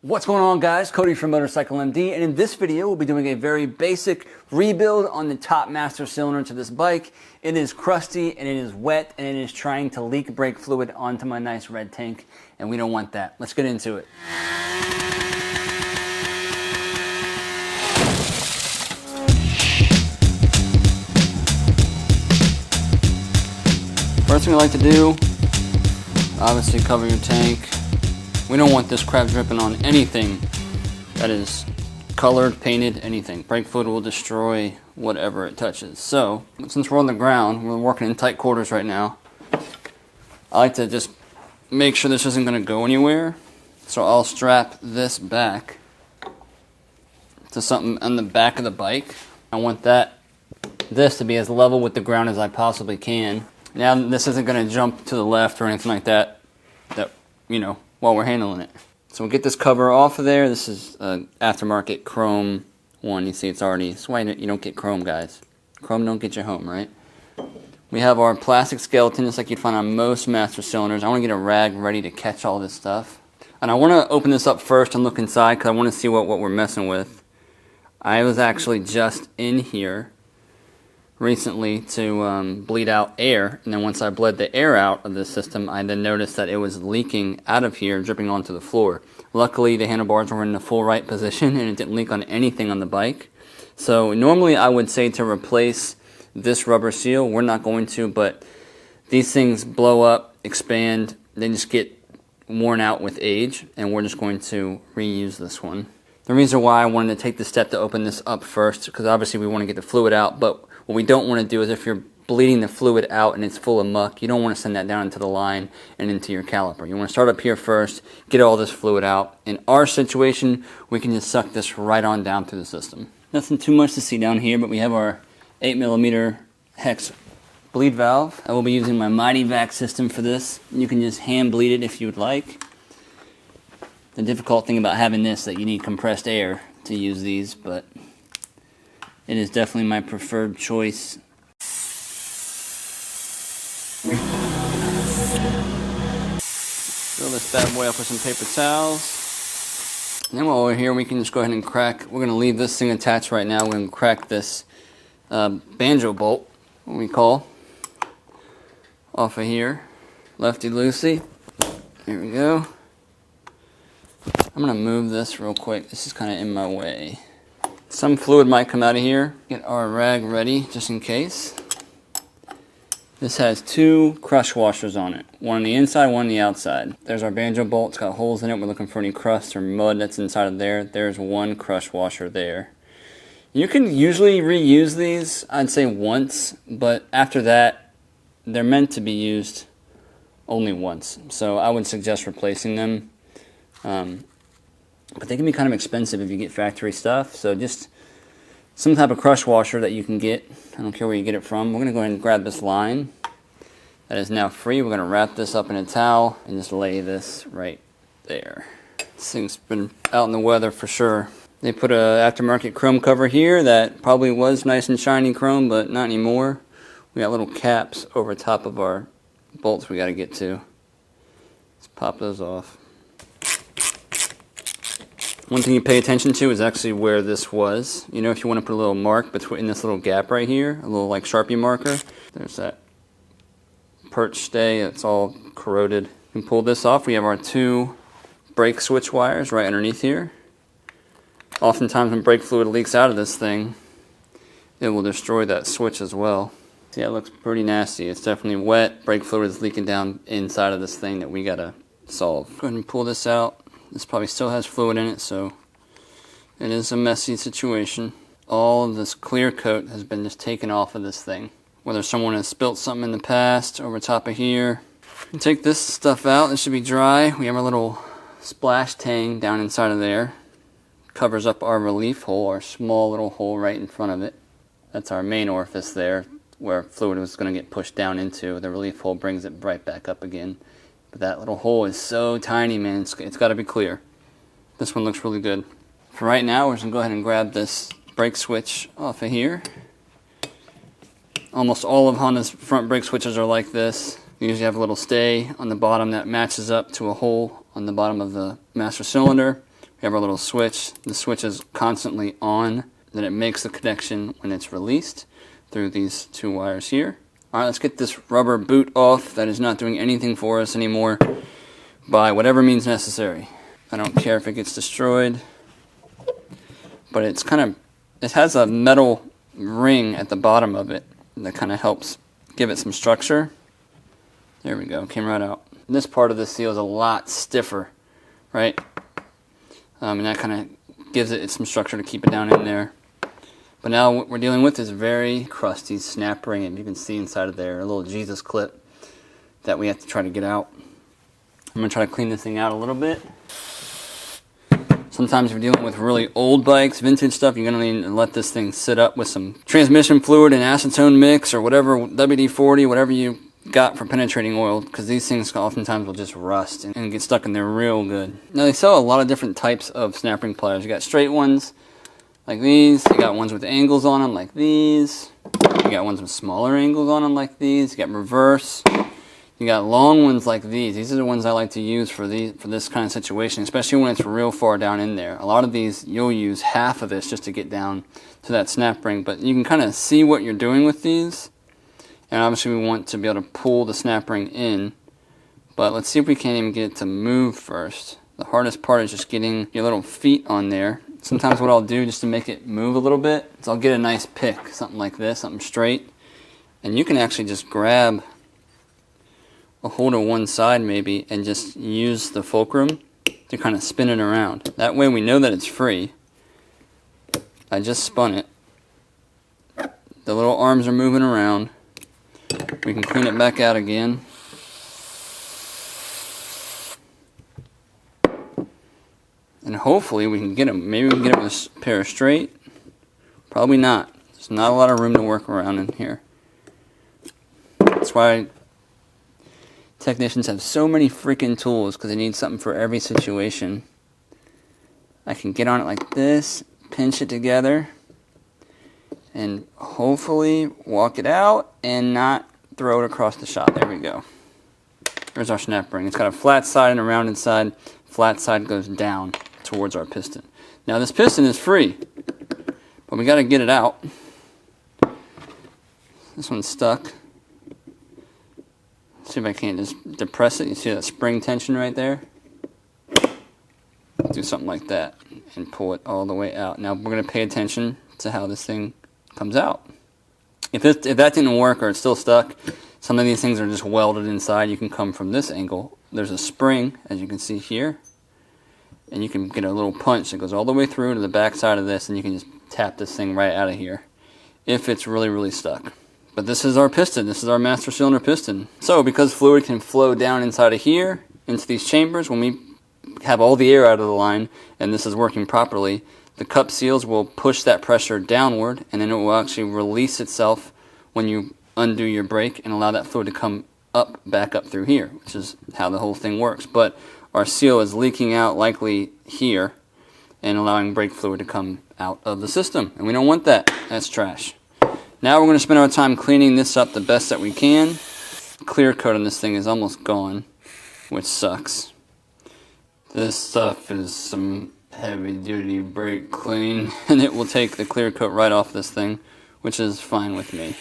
What's going on, guys? Cody from Motorcycle MD, and in this video we'll be doing a very basic rebuild on the top master cylinder to this bike. It is crusty and it is wet and it is trying to leak brake fluid onto my nice red tank, and we don't want that. Let's get into it. First thing I like to do, obviously cover your tank. We don't want this crap dripping on anything that is colored, painted, anything. Brake fluid will destroy whatever it touches. So, since we're on the ground, we're working in tight quarters right now, I like to just make sure this isn't going to go anywhere. So I'll strap this back to something on the back of the bike. I want this to be as level with the ground as I possibly can. Now this isn't going to jump to the left or anything like that, while we're handling it. So we'll get this cover off of there. This is an aftermarket chrome one. You see it's already, that's why you don't get chrome, guys. Chrome don't get you home, right? We have our plastic skeleton, just like you'd find on most master cylinders. I want to get a rag ready to catch all this stuff. And I want to open this up first and look inside because I want to see what we're messing with. I was actually just in here recently to bleed out air, and then once I bled the air out of the system, I then noticed that it was leaking out of here, dripping onto the floor. Luckily the handlebars were in the full right position and it didn't leak on anything on the bike. So normally I would say to replace this rubber seal. We're not going to, but these things blow up, expand, they just get worn out with age, and we're just going to reuse this one. The reason why I wanted to take the step to open this up first, because obviously we want to get the fluid out, but what we don't want to do is if you're bleeding the fluid out and it's full of muck, you don't want to send that down into the line and into your caliper. You want to start up here first, get all this fluid out. In our situation, we can just suck this right on down through the system. Nothing too much to see down here, but we have our 8mm hex bleed valve. I will be using my Mighty Vac system for this. You can just hand bleed it if you would like. The difficult thing about having this is that you need compressed air to use these, but it is definitely my preferred choice. Fill this bad boy up with some paper towels. And then while we're here, we can just go ahead and crack. We're going to leave this thing attached right now. We're going to crack this banjo bolt, what we call, off of here. Lefty-loosey. There we go. I'm going to move this real quick. This is kind of in my way. Some fluid might come out of here. Get our rag ready just in case. This has two crush washers on it. One on the inside, one on the outside. There's our banjo bolt. It's got holes in it. We're looking for any crust or mud that's inside of there. There's one crush washer there. You can usually reuse these, I'd say once, but after that, they're meant to be used only once. So I would suggest replacing them. But they can be kind of expensive if you get factory stuff. So just some type of crush washer that you can get. I don't care where you get it from. We're going to go ahead and grab this line that is now free. We're going to wrap this up in a towel and just lay this right there. This thing's been out in the weather for sure. They put a aftermarket chrome cover here that probably was nice and shiny chrome, but not anymore. We got little caps over top of our bolts we got to get to. Let's pop those off. One thing you pay attention to is actually where this was. You know, if you want to put a little mark between this little gap right here, a little like Sharpie marker, there's that perch stay, it's all corroded. You can pull this off. We have our two brake switch wires right underneath here. Oftentimes when brake fluid leaks out of this thing, it will destroy that switch as well. See, it looks pretty nasty. It's definitely wet. Brake fluid is leaking down inside of this thing that we gotta solve. Go ahead and pull this out. This probably still has fluid in it, so it is a messy situation. All of this clear coat has been just taken off of this thing. Whether someone has spilt something in the past over top of here. And take this stuff out. This should be dry. We have our little splash tang down inside of there. Covers up our relief hole, our small little hole right in front of it. That's our main orifice there, where fluid was going to get pushed down into. The relief hole brings it right back up again. But that little hole is so tiny, man. It's got to be clear. This one looks really good. For right now, we're just going to go ahead and grab this brake switch off of here. Almost all of Honda's front brake switches are like this. You usually have a little stay on the bottom that matches up to a hole on the bottom of the master cylinder. We have our little switch. The switch is constantly on. Then it makes the connection when it's released through these 2 wires here. All right, let's get this rubber boot off that is not doing anything for us anymore by whatever means necessary. I don't care if it gets destroyed, but it's it has a metal ring at the bottom of it that kind of helps give it some structure. There we go, came right out. This part of the seal is a lot stiffer, right? And that kind of gives it some structure to keep it down in there. But now what we're dealing with is very crusty snap ring, and you can see inside of there a little Jesus clip that we have to try to get out. I'm going to try to clean this thing out a little bit. Sometimes if you're dealing with really old bikes, vintage stuff, you're going to need to let this thing sit up with some transmission fluid and acetone mix or whatever, WD-40, whatever you got for penetrating oil, because these things oftentimes will just rust and get stuck in there real good. Now they sell a lot of different types of snap ring pliers. You got straight ones like these, you got ones with angles on them like these, you got ones with smaller angles on them like these, you got reverse, you got long ones like these. These are the ones I like to use for this kind of situation, especially when it's real far down in there. A lot of these you'll use half of this just to get down to that snap ring, but you can kind of see what you're doing with these. And obviously we want to be able to pull the snap ring in, but let's see if we can't even get it to move first. The hardest part is just getting your little feet on there. Sometimes what I'll do just to make it move a little bit is I'll get a nice pick, something like this, something straight, and you can actually just grab a hold of one side maybe and just use the fulcrum to kind of spin it around. That way we know that it's free. I just spun it. The little arms are moving around. We can clean it back out again. And hopefully we can get them. Maybe we can get it with a pair of straight. Probably not. There's not a lot of room to work around in here. That's why technicians have so many freaking tools, because they need something for every situation. I can get on it like this, pinch it together, and hopefully walk it out and not throw it across the shop. There we go. There's our snap ring. It's got a flat side and a rounded side. Flat side goes down towards our piston. Now this piston is free, but we got to get it out. This one's stuck. Let's see if I can't just depress it. You see that spring tension right there? Do something like that and pull it all the way out. Now we're going to pay attention to how this thing comes out. If that didn't work or it's still stuck, some of these things are just welded inside. You can come from this angle. There's a spring, as you can see here, and you can get a little punch that goes all the way through to the back side of this, and you can just tap this thing right out of here if it's really, really stuck. But this is our piston. This is our master cylinder piston. So because fluid can flow down inside of here into these chambers, when we have all the air out of the line and this is working properly, the cup seals will push that pressure downward, and then it will actually release itself when you undo your brake and allow that fluid to come up, back up through here, which is how the whole thing works. But our seal is leaking out likely here and allowing brake fluid to come out of the system, and we don't want that. That's trash. Now we're going to spend our time cleaning this up the best that we can. Clear coat on this thing is almost gone, which sucks. This stuff is some heavy-duty brake clean, and it will take the clear coat right off this thing, which is fine with me.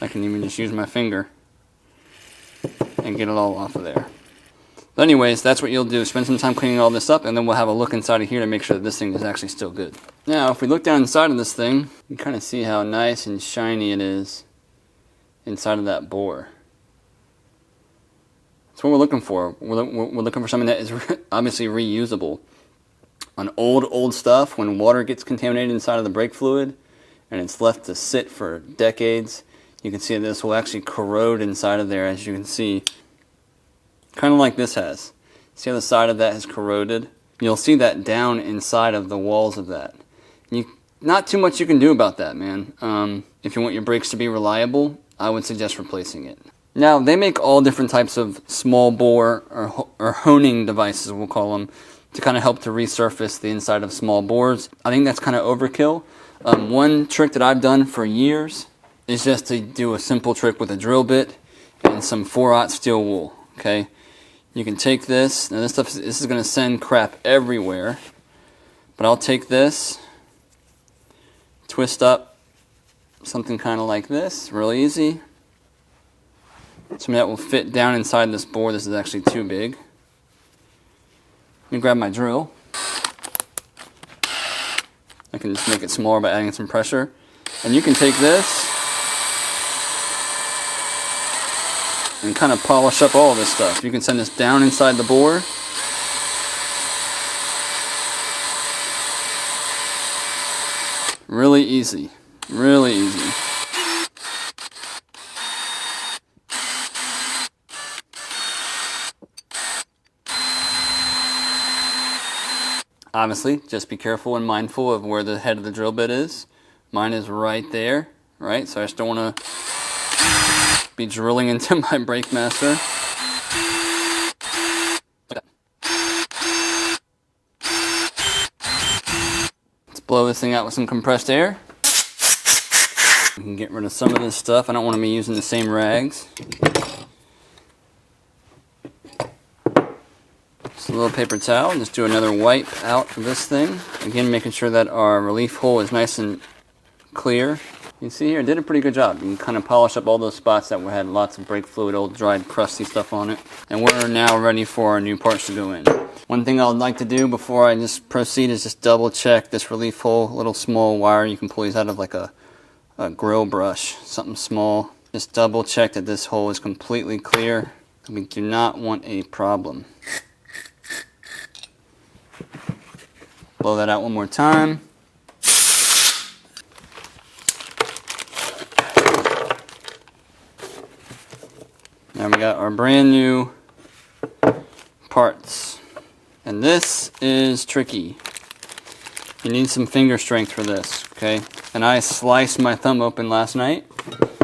I can even just use my finger and get it all off of there. But anyways, that's what you'll do. Spend some time cleaning all this up, and then we'll have a look inside of here to make sure that this thing is actually still good. Now, if we look down inside of this thing, you can kind of see how nice and shiny it is inside of that bore. That's what we're looking for. We're looking for something that is obviously reusable. On old stuff, when water gets contaminated inside of the brake fluid and it's left to sit for decades, you can see that this will actually corrode inside of there, as you can see. Kind of like this has. See how the side of that has corroded? You'll see that down inside of the walls of that. Not too much you can do about that, man. If you want your brakes to be reliable, I would suggest replacing it. Now, they make all different types of small bore or honing devices, we'll call them, to kind of help to resurface the inside of small bores. I think that's kind of overkill. One trick that I've done for years is just to do a simple trick with a drill bit and some 4/0 steel wool. Okay, You can take this, now this is going to send crap everywhere, but I'll take this, twist up something kind of like this, real easy. Something that will fit down inside this board. This is actually too big. Let me grab my drill. I can just make it smaller by adding some pressure. And you can take this and kind of polish up all this stuff. You can send this down inside the bore. Really easy. Really easy. Obviously, just be careful and mindful of where the head of the drill bit is. Mine is right there, right? So I just don't want to be drilling into my brake master. Let's blow this thing out with some compressed air. We can get rid of some of this stuff. I don't want to be using the same rags. Just a little paper towel, just do another wipe out of this thing. Again, making sure that our relief hole is nice and clear. You can see here, I did a pretty good job. You can kind of polish up all those spots that had lots of brake fluid, old dried crusty stuff on it. And we're now ready for our new parts to go in. One thing I would like to do before I just proceed is just double check this relief hole, little small wire. You can pull these out of like a grill brush, something small. Just double check that this hole is completely clear. We do not want a problem. Blow that out one more time. Now we got our brand new parts. And this is tricky. You need some finger strength for this, okay? And I sliced my thumb open last night,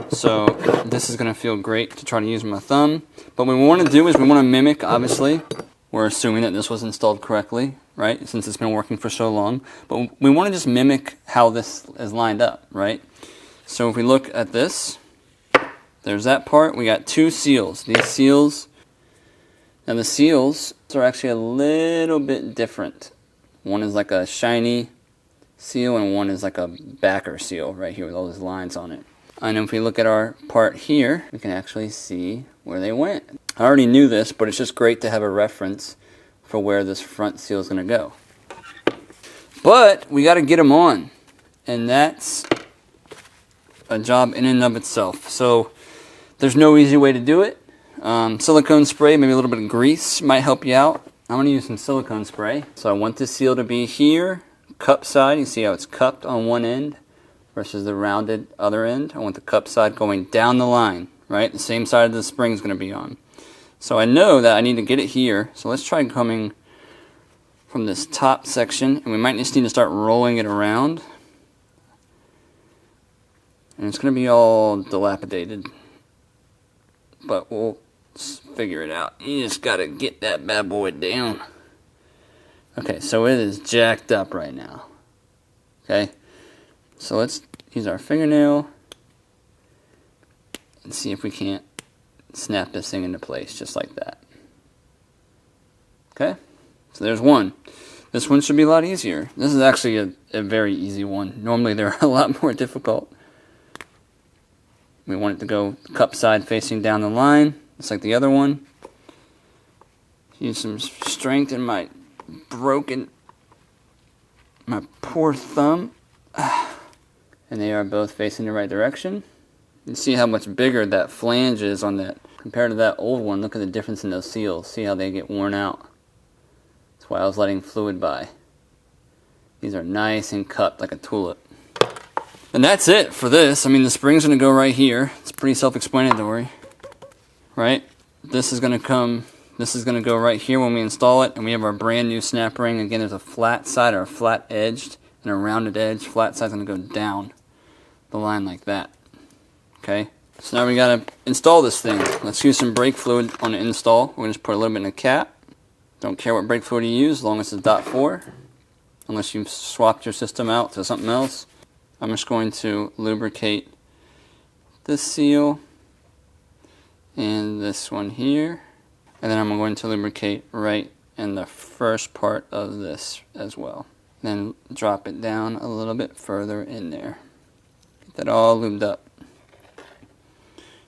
so this is going to feel great to try to use my thumb. But what we want to do is we want to mimic, obviously, we're assuming that this was installed correctly, right, since it's been working for so long. But we want to just mimic how this is lined up, right? So if we look at this, there's that part. We got two seals. These seals, now the seals are actually a little bit different. One is like a shiny seal and one is like a backer seal right here with all those lines on it. And if we look at our part here, we can actually see where they went. I already knew this, but it's just great to have a reference for where this front seal is going to go. But we got to get them on, and that's a job in and of itself. So there's no easy way to do it. Silicone spray, maybe a little bit of grease might help you out. I'm going to use some silicone spray. So I want this seal to be here, cup side. You see how it's cupped on one end versus the rounded other end. I want the cup side going down the line, right? The same side of the spring is going to be on. So I know that I need to get it here. So let's try coming from this top section, and we might just need to start rolling it around. And it's going to be all dilapidated, but we'll figure it out. You just got to get that bad boy down. Okay, so it is jacked up right now. Okay, so let's use our fingernail and see if we can't snap this thing into place just like that. Okay, so there's one. This one should be a lot easier. This is actually a very easy one. Normally they're a lot more difficult. We want it to go cup side facing down the line, just like the other one. Use some strength in my poor thumb. And they are both facing the right direction. You can see how much bigger that flange is on that compared to that old one. Look at the difference in those seals. See how they get worn out. That's why I was letting fluid by. These are nice and cupped like a tulip. And that's it for this. I mean, the spring's going to go right here. It's pretty self-explanatory, right? This is going to go right here when we install it, and we have our brand new snap ring. Again, there's a flat side or a flat edged and a rounded edge. Flat side's going to go down the line like that. Okay, so now we got to install this thing. Let's use some brake fluid on the install. We're going to just put a little bit in a cap. Don't care what brake fluid you use as long as it's .4, unless you've swapped your system out to something else. I'm just going to lubricate this seal and this one here. And then I'm going to lubricate right in the first part of this as well. Then drop it down a little bit further in there. Get that all lubed up.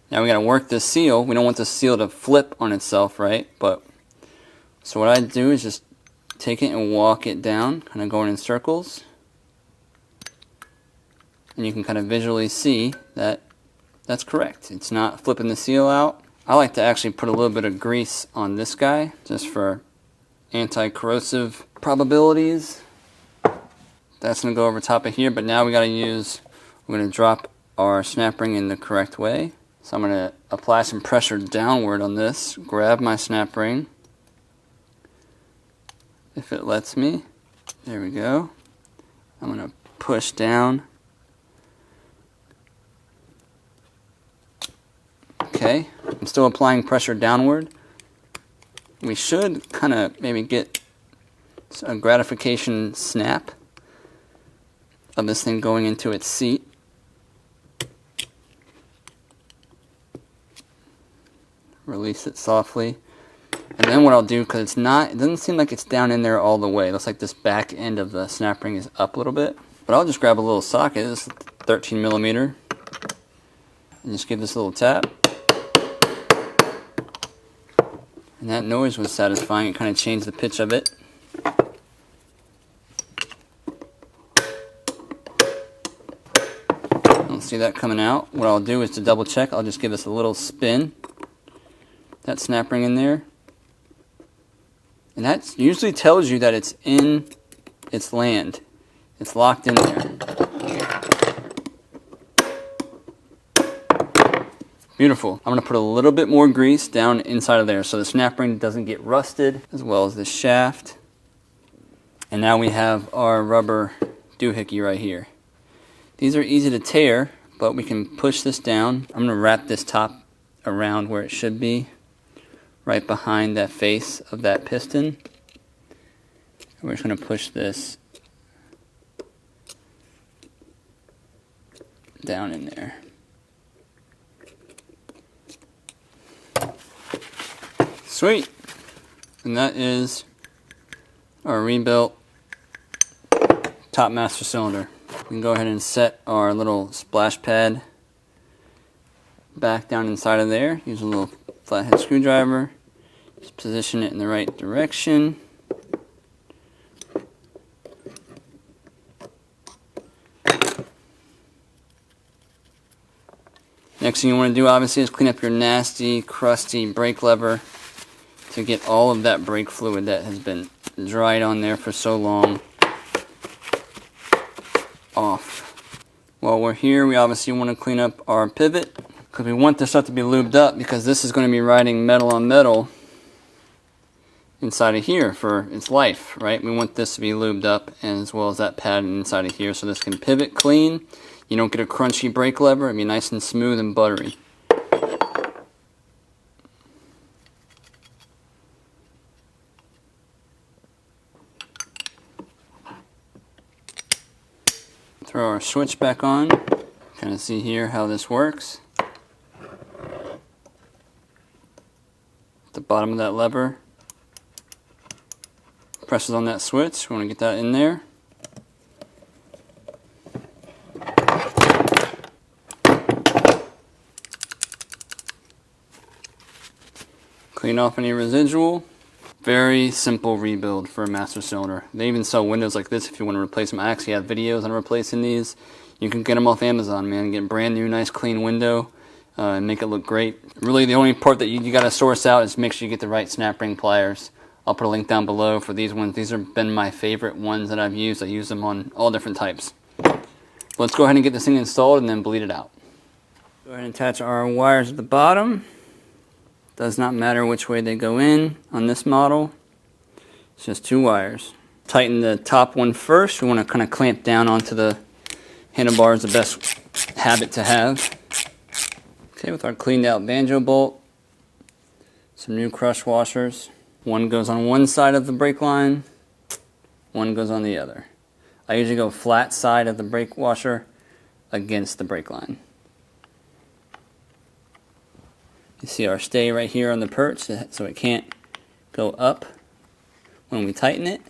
Now we got to work this seal. We don't want the seal to flip on itself, right? So what I do is just take it and walk it down, kind of going in circles. And you can kind of visually see that that's correct. It's not flipping the seal out. I like to actually put a little bit of grease on this guy just for anti-corrosive probabilities. That's going to go over top of here, but now we're going to drop our snap ring in the correct way. So I'm going to apply some pressure downward on this, grab my snap ring, if it lets me. There we go. I'm going to push down. Okay, I'm still applying pressure downward. We should kind of maybe get a gratification snap of this thing going into its seat. Release it softly. And then what I'll do, because it doesn't seem like it's down in there all the way. It looks like this back end of the snap ring is up a little bit. But I'll just grab a little socket, this is 13 millimeter, and just give this a little tap. And that noise was satisfying. It kind of changed the pitch of it. I don't see that coming out. What I'll do is to double check, I'll just give this a little spin. That snap ring in there. And that usually tells you that it's in its land. It's locked in there. Beautiful. I'm going to put a little bit more grease down inside of there so the snap ring doesn't get rusted, as well as the shaft. And now we have our rubber doohickey right here. These are easy to tear, but we can push this down. I'm going to wrap this top around where it should be, right behind that face of that piston. And we're just going to push this down in there. Sweet. And that is our rebuilt top master cylinder. We can go ahead and set our little splash pad back down inside of there. Use a little flathead screwdriver. Just position it in the right direction. Next thing you want to do, obviously, is clean up your nasty, crusty brake lever to get all of that brake fluid that has been dried on there for so long off. While we're here, we obviously want to clean up our pivot, because we want this stuff to be lubed up, because this is going to be riding metal on metal inside of here for its life, right? We want this to be lubed up, and as well as that pad inside of here, so this can pivot clean. You don't get a crunchy brake lever. It'll be nice and smooth and buttery. Throw our switch back on. Kind of see here how this works. The bottom of that lever presses on that switch. We want to get that in there. Clean off any residual. Very simple rebuild for a master cylinder. They even sell windows like this if you want to replace them. I actually have videos on replacing these. You can get them off Amazon, man. Get a brand new, nice, clean window and make it look great. Really, the only part that you got to source out is make sure you get the right snap ring pliers. I'll put a link down below for these ones. These have been my favorite ones that I've used. I use them on all different types. Let's go ahead and get this thing installed and then bleed it out. Go ahead and attach our wires at the bottom. Does not matter which way they go in on this model. It's just two wires. Tighten the top one first. We want to kind of clamp down onto the handlebars, the best habit to have. Okay, with our cleaned out banjo bolt, some new crush washers. One goes on one side of the brake line, one goes on the other. I usually go flat side of the brake washer against the brake line. You see our stay right here on the perch, so it can't go up when we tighten it.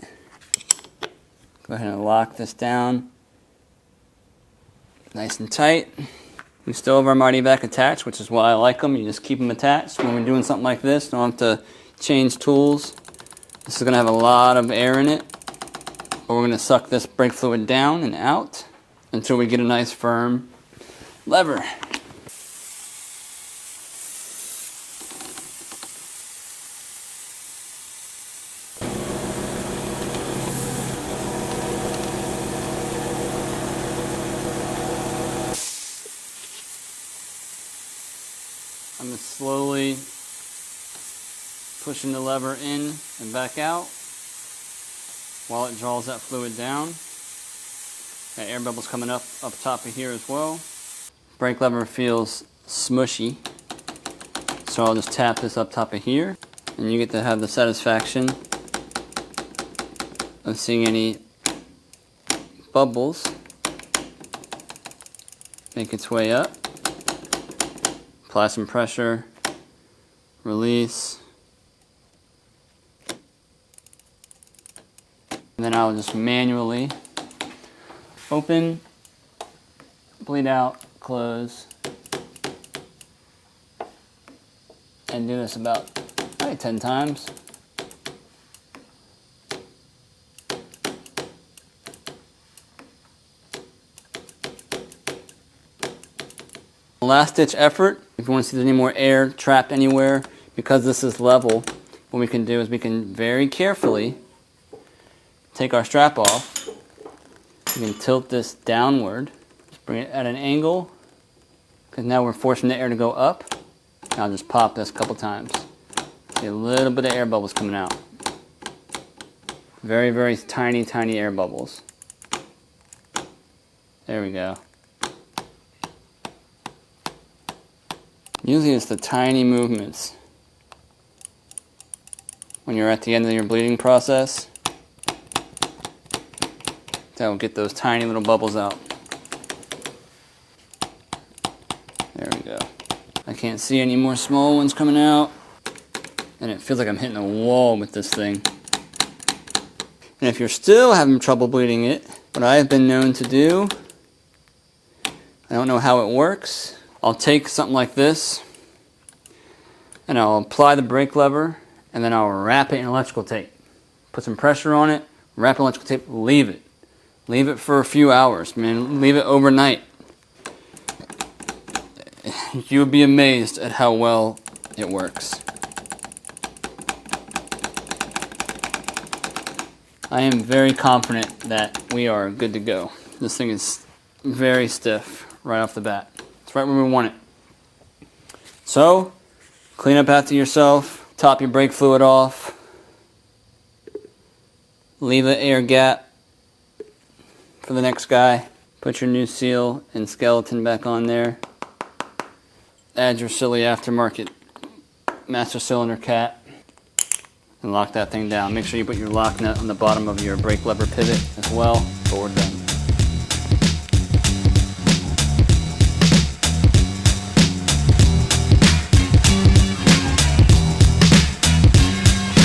Go ahead and lock this down nice and tight. We still have our mighty back attached, which is why I like them. You just keep them attached when we're doing something like this. Don't have to change tools. This is going to have a lot of air in it, but we're going to suck this brake fluid down and out until we get a nice firm lever. I'm just slowly pushing the lever in and back out while it draws that fluid down. Got air bubbles coming up top of here as well. Brake lever feels smushy, so I'll just tap this up top of here, and you get to have the satisfaction of seeing any bubbles make its way up. Apply some pressure, release, and then I'll just manually open, bleed out, close, and do this about probably 10 times. Last ditch effort, if you want to see if there's any more air trapped anywhere, because this is level, what we can do is we can very carefully take our strap off. We can tilt this downward, just bring it at an angle, because now we're forcing the air to go up. I'll just pop this a couple times. See a little bit of air bubbles coming out. Very, very tiny, tiny air bubbles. There we go. Usually it's the tiny movements when you're at the end of your bleeding process that will get those tiny little bubbles out. There we go. I can't see any more small ones coming out, and it feels like I'm hitting a wall with this thing. And if you're still having trouble bleeding it, what I've been known to do, I don't know how it works, I'll take something like this and I'll apply the brake lever and then I'll wrap it in electrical tape. Put some pressure on it, wrap it in electrical tape, leave it. Leave it for a few hours, man. Leave it overnight. You'll be amazed at how well it works. I am very confident that we are good to go. This thing is very stiff right off the bat. It's right where we want it. So, clean up after yourself, top your brake fluid off, leave an air gap for the next guy, put your new seal and skeleton back on there, add your silly aftermarket master cylinder cap, and lock that thing down. Make sure you put your lock nut on the bottom of your brake lever pivot as well, forward down.